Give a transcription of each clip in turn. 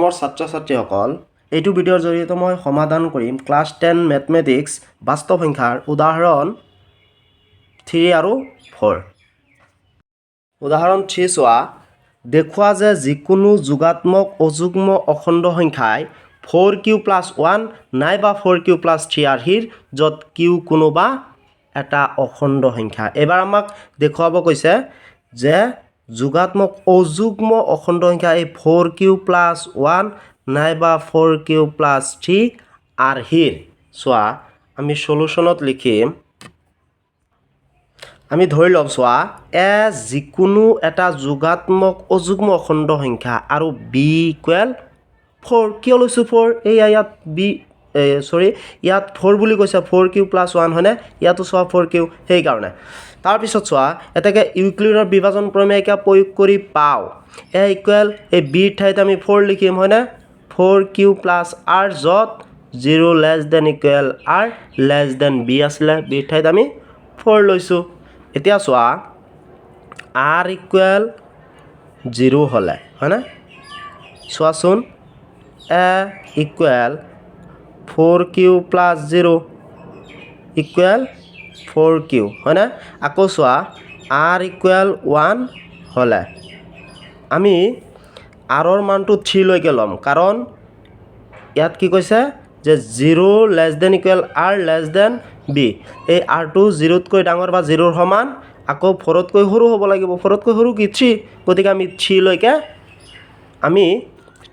মৰমৰ ছাত্ৰ ছাত্ৰীসকল, এইটো ভিডিঅ'ৰ জৰিয়তে মই সমাধান কৰিম ক্লাছ 10 মেথমেটিক্স বাস্তৱ সংখ্যাৰ উদাহৰণ 3 আৰু 4। উদাহৰণ 3 চোৱা, দেখুওৱা যে যিকোনো যোগাত্মক অযুগ্ম অখণ্ড সংখ্যাই 4q + 1 নাইবা 4q + 3 আৰ্হিৰ য'ত q কোনোবা এটা অখণ্ড সংখ্যা। এবাৰ আমাক দেখুৱাব কৈছে যে যোগাত্মক অযুগ্ম অখণ্ড সংখ্যা এই 4q + 1 নাইবা 4q + 3 আৰ্হিৰ। চোৱা, আমি সলিউশ্যনত লিখিম, আমি ধৰি ল'ম, চোৱা, এ যিকোনো এটা যোগাত্মক অযুগ্ম অখণ্ড সংখ্যা আৰু b = 4। কিয় লৈছোঁ 4? এইয়া ইয়াত ইয়াত 4 বুলি কৈছে, 4q + 1 হয়নে? ইয়াতো চোৱা 4q, সেইকাৰণে। তাৰপিছত চোৱা, এটাকে ইউক্লিডৰ বিভাজন প্ৰমেয়িকা প্ৰয়োগ কৰি পাওঁ a = এই b ঠাইত আমি 4 লিখিম হয়নে? 4q + r য'ত 0 ≤ r b আছিলে, b ঠাইত আমি 4 লৈছোঁ। এতিয়া চোৱা, r = 0 হ'লে হয়নে? চোৱাচোন, a = 4q + 0 = 4q হয়নে? আকৌ চোৱা, r = 1 হ'লে আমি r ৰ মানটো 3 লৈকে ল'ম, কাৰণ ইয়াত কি কৈছে যে 0 ≤ r b। এই rটো 0তকৈ ডাঙৰ বা 0ৰ সমান, আকৌ 4তকৈ সৰু হ'ব লাগিব। 4তকৈ সৰু কি? 3। গতিকে আমি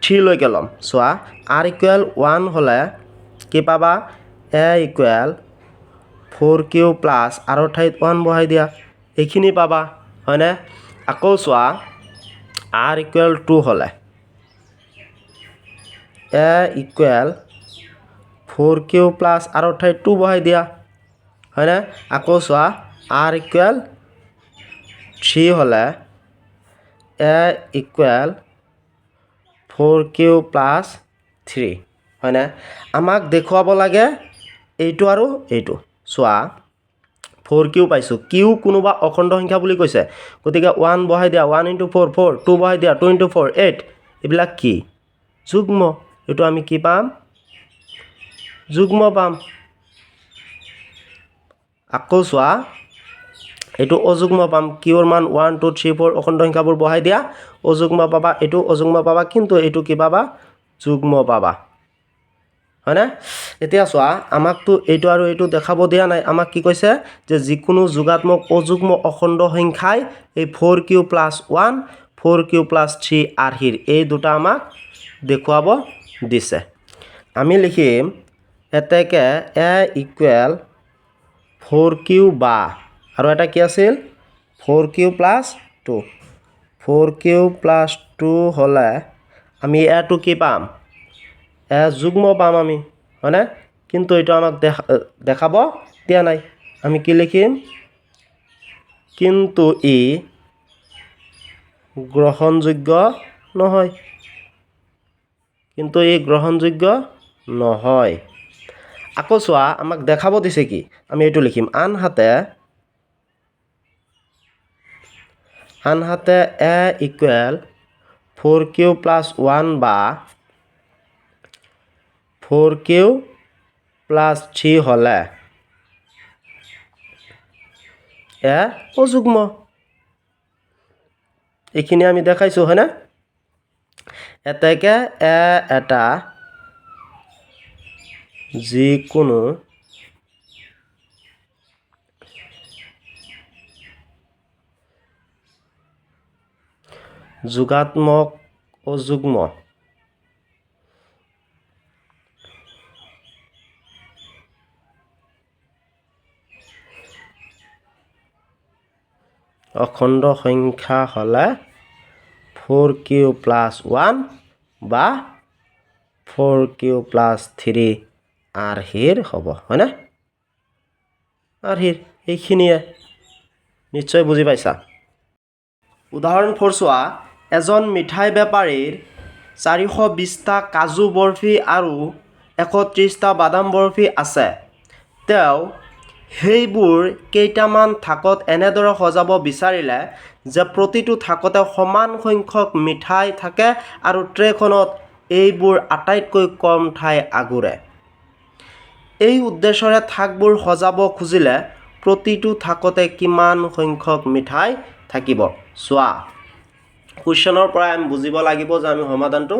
3 লৈকে ল'ম। চোৱা, r = 1 হ'লে কি পাবা? a = 4q + r ৰ ঠাইত 1 বহাই দিয়া, এইখিনি পাবা হয়নে? আকৌ চোৱা, r = 2 হ'লে a = 4q + r ৰ ঠাইত 2 বহাই দিয়া হয়নে? আকৌ চোৱা, r = 3 হ'লে a = 4q + 3 হয়নে? আমাক দেখুৱাব লাগে এইটো আৰু এইটো। চোৱা, 4q পাইছোঁ, q কোনোবা অখণ্ড সংখ্যা বুলি কৈছে, গতিকে 1 বহাই দিয়া, 1 × 4 4, 2 বহাই দিয়া, 2 × 4 8। এইবিলাক কি? যুগ্ম। এইটো আমি কি পাম? যুগ্ম পাম। আকৌ চোৱা, এইটো অযুগ্ম পাম। কিউৰ মান 1 2 3 4 অখণ্ড সংখ্যাবোৰ বহাই দিয়া, অযুগ্ম পাবা, এইটো অযুগ্ম পাবা, কিন্তু এইটো কি পাবা? যুগ্ম পাবা হয়নে? এতিয়া চোৱা, আমাকতো এইটো আৰু এইটো দেখাব দিয়া নাই। আমাক কি কৈছে যে যিকোনো যোগাত্মক অযুগ্ম অখণ্ড সংখ্যাই এই 4q + 1 4q + 3 আৰ্হিৰ, এই দুটা আমাক দেখুৱাব দিছে। আমি লিখিম এতেকে a = 4q বা, আৰু এটা কি আছিল? 4q + 2। 4q + 2 হ'লে আমি এটো কি পাম? যুগ্ম পাম আমি হয়নে? কিন্তু এইটো আমাক দেখাব দিয়া নাই। আমি কি লিখিম? কিন্তু ই গ্ৰহণযোগ্য নহয়। কিন্তু ই গ্ৰহণযোগ্য নহয়। আকৌ চোৱা, আমাক দেখাব দিছে কি? আমি এইটো লিখিম, আনহাতে a = 4q + 1 বা 4q + 3 হ'লে অযুগ্ম। এইখিনি আমি দেখাইছোঁ হয়নে? এতেকে এটা যিকোনো যোগাত্মক অযুগ্ম অখণ্ড সংখ্যা হ'লে 4q + 1 বা 4q + 3 আৰ্হিৰ হ'ব হয়নে? আৰ্হিৰ, এইখিনিয়ে নিশ্চয় বুজি পাইছা। উদাহৰণ 4 চোৱা, এজন মিঠাই বেপাৰীৰ 420টা কাজু বৰফি আৰু 130টা বাদাম বৰফি আছে। তেওঁ সেইবোৰ কেইটামান থাকত এনেদৰে সজাব বিচাৰিলে যে প্ৰতিটো থাকতে সমান সংখ্যক মিঠাই থাকে আৰু ট্ৰেখনত এইবোৰ আটাইতকৈ কম ঠাই আগুৰে এই উদ্দেশ্যৰে থাকবোৰ সজাব খুজিলে প্ৰতিটো থাকতে কিমান সংখ্যক মিঠাই থাকিব চোৱা কুৱেশ্যনৰ পৰা আমি বুজিব লাগিব যে আমি সমাধানটো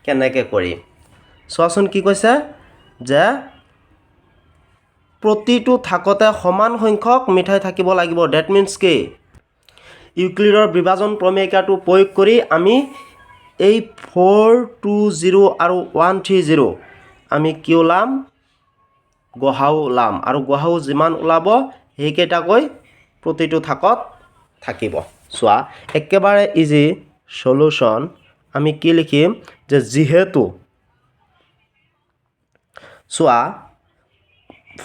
কেনেকৈ কৰিম চোৱাচোন কি কৈছে যে প্ৰতিটো থাকতে সমান সংখ্যক মিঠাই থাকিব লাগিব ডেট মিন্স কি ইউক্লিডৰ বিভাজন প্ৰমেয়িকাটো প্ৰয়োগ কৰি আমি এই 420 আৰু 130 আমি কি ওলাম গহাও ওলাম আৰু গহাও যিমান ওলাব সেইকেইটাকৈ প্ৰতিটো থাকত থাকিব চোৱা একেবাৰে ইজি সলিউশন আমি কি লিখিম যে যিহেতু চোৱা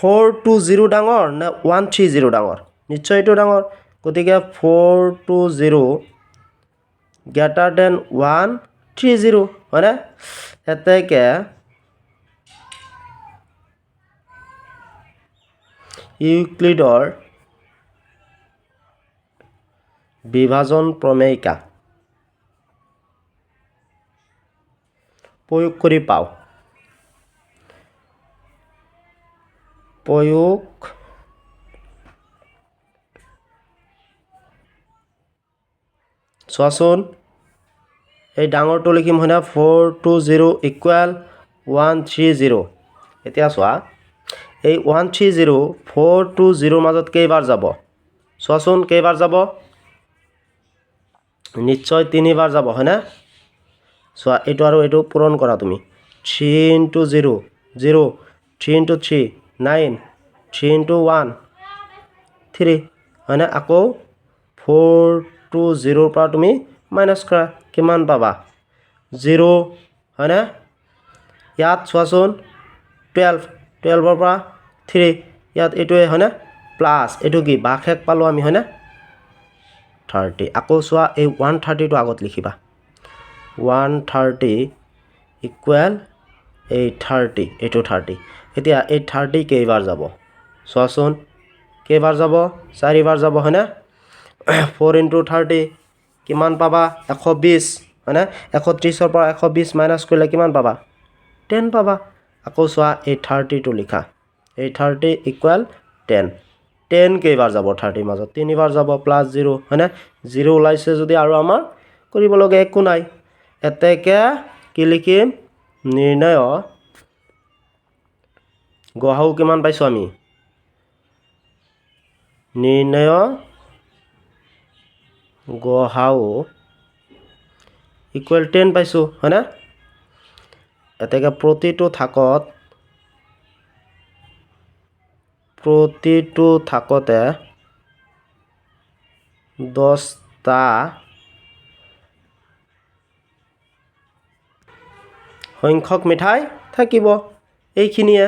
420 ডাঙৰ নে 130 ডাঙৰ নিশ্চয় এইটো ডাঙৰ গতিকে 420 গ্ৰেটাৰ দেন 130 হয়নে এতেকে ইউক্লিডৰ বিভাজন প্ৰমেয়িকা প্ৰয়োগ কৰি পাওঁ প্ৰয়োগ চোৱাচোন এই ডাঙৰটো লিখিম হয়নে 420 ইকুৱেল 130 এতিয়া চোৱা এই 130 420 মাজত কেইবাৰ যাব চোৱাচোন কেইবাৰ যাব নিশ্চয় 3 বাৰ যাব হয়নে চোৱা এইটো আৰু এইটো পূৰণ কৰা তুমি 3 into 0 0 3 into 3 9 3 into 1 3 হয়নে আকৌ 420 পৰা তুমি মাইনাছ কৰা কিমান পাবা 0 হয়নে ইয়াত চোৱাচোন 12 পৰা 3 ইয়াত এইটোৱে হয়নে প্লাছ এইটো কি ভাগশেষ পালোঁ আমি হয়নে 30 আকৌ চোৱা এই 130টো আগত লিখিবা 130 ইকুৱেল এই 30 এইটো 30 এতিয়া এই 30 কেইবাৰ যাব চোৱাচোন কেইবাৰ যাব 4 বাৰ যাব হয়নে 4 into 30 কিমান পাবা 120 হয়নে 130 পৰা 120 মাইনাছ কৰিলে কিমান পাবা 10 পাবা আকৌ চোৱা এই 30টো লিখা এই 30 ইকুৱেল 10 10 কেইবাৰ যাব 30 মাজত 3 বাৰ যাব প্লাছ 0 হয়নে 0 ওলাইছে যদি আৰু আমাৰ কৰিবলগীয়া একো নাই এতেকে কি লিখিম নিৰ্ণয় গহাও কিমান পাইছোঁ আমি নিৰ্ণয় গহাও ইকুৱেল 10 পাইছোঁ হয়নে এতেকে প্ৰতিটো থাকতে 10টা সংখ্যক মিঠাই থাকিব এইখিনিয়ে